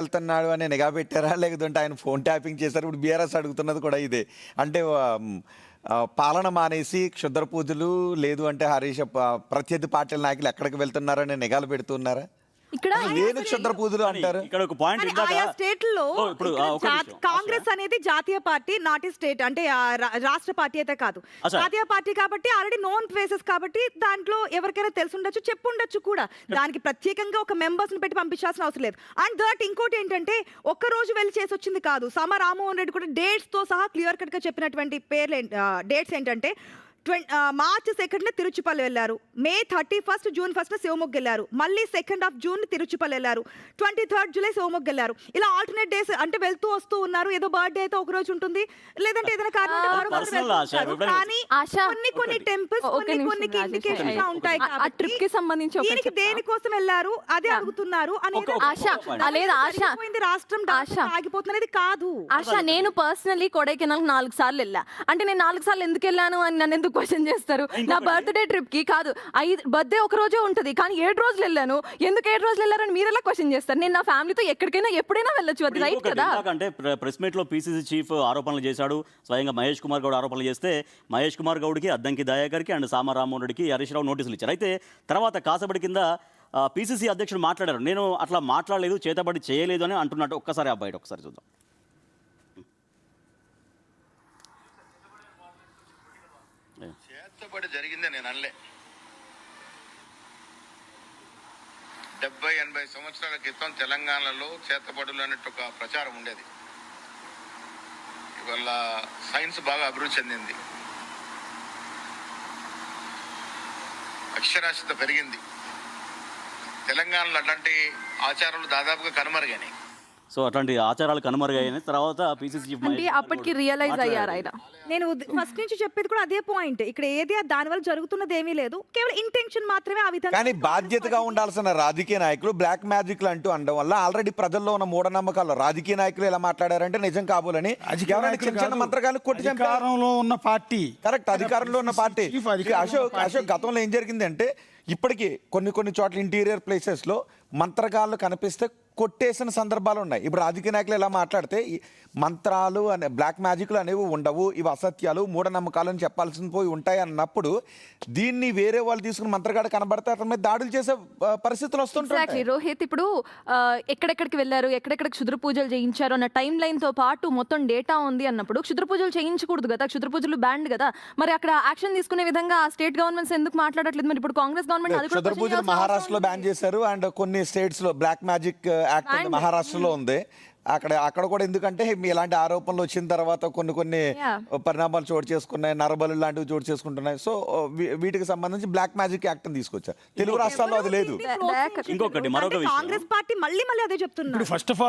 వెళ్తున్నాడు అని నిఘా పెట్టారా? లేదంటే ఆయన ఫోన్ ట్యాపింగ్ చేశారు? ఇప్పుడు బీఆర్ఎస్ అడుగుతున్నది కూడా ఇదే. అంటే పాలన మానేసి క్షుద్ర పూజలు లేదు అంటే హరీష్ ప్రత్యర్థి పార్టీల నాయకులు ఎక్కడికి వెళ్తున్నారని నిఘాలు పెడుతున్నారా? ఇక్కడ లేని క్షుద్ర పూజలు అంటారు. ఇక్కడ ఒక పాయింట్ ఆయా స్టేట్లో కాంగ్రెస్ అనేది జాతీయ పార్టీ, నాట్ ఏ స్టేట్, అంటే రాష్ట్ర పార్టీ అయితే కాదు, జాతీయ పార్టీ కాబట్టి ఆల్రెడీ నోన్ ప్లేసెస్ కాబట్టి దాంట్లో ఎవరికైనా తెలుసుండొచ్చు, చెప్పుండొచ్చు కూడా. దానికి ప్రత్యేకంగా ఒక మెంబర్స్ ని పెట్టి పంపించాల్సిన అవసరం లేదు. అండ్ దట్ ఇంకోటి ఏంటంటే ఒక్క రోజు వెళ్ళి చేసి వచ్చింది కాదు. సమ రామ్మోహన్ రెడ్డి కూడా డేట్స్ తో సహా క్లియర్ కట్ గా చెప్పినటువంటి పేర్లు డేట్స్ ఏంటంటే మార్చ్ 2 తిరుచిపల్లి వెళ్ళారు, మే 31 జూన్ 1 శివమొగ్గ వెళ్ళారు, మళ్ళీ 2 జూన్ తిరుచిపల్లి వెళ్ళారు, 23 జూలై శివమొగ్గ వెళ్ళారు. ఇలా ఆల్టర్నేట్ డేస్ అంటే వెళ్తూ వస్తూ ఉన్నారు. ఏదో బర్త్డే అయితే ఒక రోజు ఉంటుంది, లేదంటే ఏదైనా కారణం కానీ కొన్ని టెంపుల్స్ కొన్ని ఇండికేషన్ గా ఉంటాయి. ట్రిప్ కి సంబంధించి దీనికి దేనికోసం వెళ్ళారు అదే అడుగుతున్నారు అనేది. రాష్ట్రం ఆగిపోతున్నది కాదు. ఆశ, నేను పర్సనలీ కొడైకెనాల్ 4 సార్లు వెళ్ళా. అంటే నేను 4 సార్లు ఎందుకు వెళ్ళాను అని నన్ను ఎందుకు క్వశ్చన్ చేస్తారు? నా బర్త్డే ట్రిప్ కి కాదు, బర్త్డే ఒక రోజే ఉంటది కానీ 7 రోజులు వెళ్ళాను, ఎందుకు 7 రోజులు వెళ్ళారని మీరు ఎలా క్వశ్చన్ చేస్తారు? నేను నా ఫ్యామిలీతో ఎక్కడికైనా ఎప్పుడైనా వెళ్ళొచ్చు, అది రైట్ కదా? అంటే ప్రెస్ మీట్ లో పీసీసీ చీఫ్ ఆరోపణలు చేశాడు, స్వయంగా మహేష్ కుమార్ గౌడ్ ఆరోపణలు చేస్తే మహేష్ కుమార్ గౌడ్కి, అద్దంకి దయాకర్కి అండ్ సామ రామ్మోహన్ రెడ్డికి హరీష్ రావు నోటీసులు ఇచ్చారు. అయితే తర్వాత కాసబడి కింద పీసీసీ అధ్యక్షుడు మాట్లాడారు, నేను అట్లా మాట్లాడలేదు, చేతబడి చేయలేదు అని అంటున్నట్టు. ఒక్కసారి ఆ బయట ఒకసారి చూద్దాం. చేతబడి జరిగిందే నేను అనలే. 70-80 సంవత్సరాల క్రితం తెలంగాణలో చేతబడులు అన్నట్టు ఒక ప్రచారం ఉండేది. ఇవాళ సైన్స్ బాగా అభివృద్ధి చెందింది, అక్షరాస్యత పెరిగింది. తెలంగాణలో అట్లాంటి ఆచారాలు దాదాపుగా కనుమరుగైనాయి. సో అట్లాంటి ఆచారాలు కనుమరుగైన తర్వాత పీసీసీ చీఫ్ అప్పటికి రియలైజ్ అయ్యారు ఆయన. నేను ఫస్ట్ నుంచి చెప్పేది కూడా అదే పాయింట్. ఇక్కడ ఏది దానివల్ల జరుగుతున్నది ఏమీ లేదు, కేవలం ఇంటెన్షన్ మాత్రమే ఆ విధంగా. కానీ బాధ్యతగా ఉండాల్సిన రాజకీయ నాయకులు బ్లాక్ మ్యాజిక్లు అంటూ అనడం వల్ల ఆల్రెడీ ప్రజల్లో ఉన్న మూఢనమ్మకాలు రాజకీయ నాయకులు ఎలా మాట్లాడారంటే నిజం కాబోలని చిన్న మంత్రగాలు కొట్టి అధికారంలో ఉన్న పార్టీ. కరెక్ట్, అధికారంలో ఉన్న పార్టీ. అశోక్ గతంలో ఏం జరిగిందంటే ఇప్పటికీ కొన్ని చోట్ల ఇంటీరియర్ ప్లేసెస్లో మంత్రగాళ్ళు కనిపిస్తే కొట్టేసిన సందర్భాలు ఉన్నాయి. ఇప్పుడు రాజకీయ నాయకులు ఎలా మాట్లాడితే మంత్రాలు అనే బ్లాక్ మ్యాజిక్లు అనేవి ఉండవు, ఇవి అసత్యాలు మూఢనమ్మకాలు అని చెప్పాల్సిన పోయి ఉంటాయి అన్నప్పుడు దీన్ని వేరే వాళ్ళు తీసుకుని మంత్రగాడు కనబడితే అతని మీద దాడులు చేసే పరిస్థితులు వస్తుంటాయి. రోహిత్, ఇప్పుడు ఎక్కడెక్కడికి వెళ్ళారు, ఎక్కడెక్కడ క్షుద్ర పూజలు చేయించారు అన్న టైం లైన్ తో పాటు మొత్తం డేటా ఉంది అన్నప్పుడు క్షుద్ర పూజలు చేయించకూడదు కదా, క్షుద్ర పూజలు బ్యాండ్ కదా. మరి అక్కడ యాక్షన్ తీసుకునే విధంగా స్టేట్ గవర్నమెంట్స్ ఎందుకు మాట్లాడట్లేదు? మరి ఇప్పుడు కాంగ్రెస్ గవర్నమెంట్ క్షుద్ర పూజలు మహారాష్ట్రలో బ్యాన్ చేశారు అండ్ కొన్ని స్టేట్స్ లో బ్లాక్ మ్యాజిక్ యాక్ట్ మహారాష్ట్రలో ఉంది. అక్కడ కూడా ఎందుకంటే ఇలాంటి ఆరోపణలు వచ్చిన తర్వాత కొన్ని పరిణామాలు చోటు చేసుకున్నాయి, నరబలు లాంటివి చోటు చేసుకుంటున్నాయి. సో వీటికి సంబంధించి బ్లాక్ మ్యాజిక్ యాక్ట్ తీసుకొచ్చారు. తెలుగు రాష్ట్రాల్లో అది లేదు. ఇంకొకటి మరొక విషయం, కాంగ్రెస్ పార్టీ మళ్ళీ అదే చెప్తున్నారు. First of all